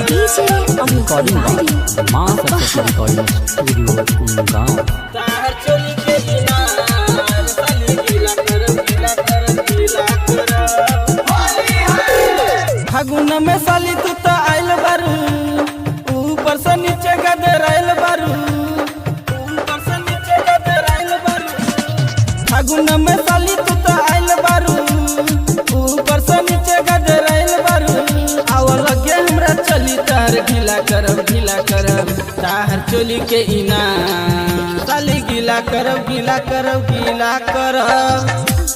DJ Amit Tiwari मां Saraswati recording studio गांव। ताहर चोली के बिना साली गीला करब गीला करब गीला करब। फागुन में साली तू तो आइल बारू, ऊपर से नीचे गदराइल बारू, ऊपर से नीचे गदराइल बारू। फागुन में साली तू तो आइल बारू, ऊपर से नीचे गदराइल बारू। आव लगे हमरा चली तार गीला करब गीला करब ताहर चोली के इना साली गीला करब गीला करब गीला करब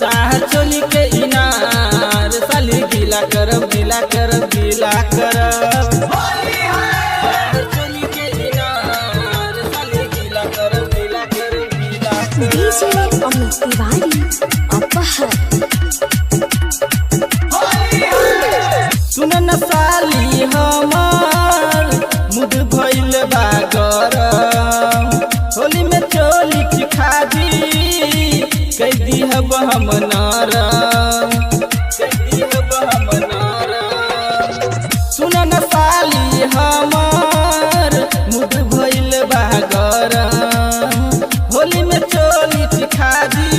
ताहर चोली के इनार साली गीला करब गीला करब गीला करब ताहर चोली के इनार साली गीला करब गीला करब गीला करब। डीजे अमित तिवारी अपहर सुन न साली हमार मुद भइल बा गरम, होली में चोली चिखा दी कई दिहब हम नरम, कई दिहब हम नरम। सुन न साली हमार मुद भइल बा गरम, होली में चोली चिखा दी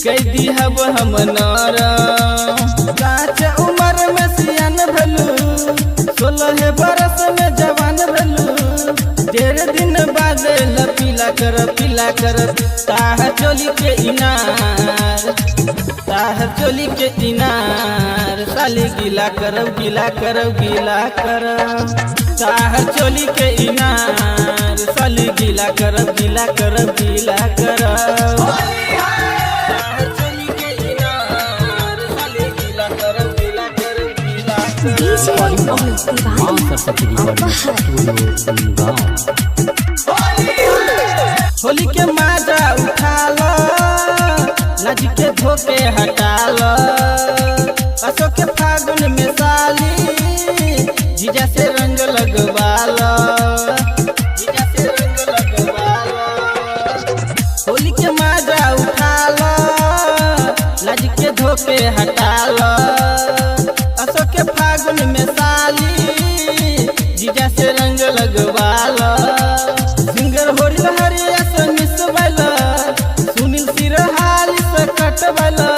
कई दिहब हम नरम। काच उम्र में सियान भलू, 16 बरस में जवान भलू, 1.5 दिन बाद पीला करब पीला करब ताहर चोली के इनार, ताहर चोली के इनार साली गीला करब गीला करब गीला करब ताहर चोली के इनार साली गीला करब गीला करब गीला करब ताहर चोली के इनार साली गीला करब गीला करब गीला करब। डीजे अमित मां तिवारी सरस्वती रिकॉर्डिंग स्टूडियो गांव। होली के माजा उठा लो, लाज के धोके हटा लो, असो के फागुन में साली जीजा से रंग लगवा लो, जीजा से रंग लगवा लो। होली के माजा उठा लो, लाज के धोके हटा लो, असो के फागुन में साली जीजा से रंग लगवा लो। सिंगर होरी हरिया से मिसवाइला, सुनील सिरहाली से कटवाइला,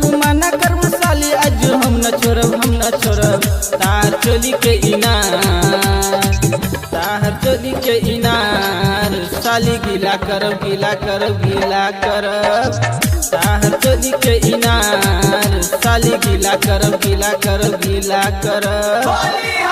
तू मना कर मसाली आज हम न छोड़ब हम न छोड़ब ताहर चोली के इनार, ताहर चोली के इनार साली गीला करब गीला करब गीला करब ताहर चोली के इनार साली गीला करब गीला करब गीला करब।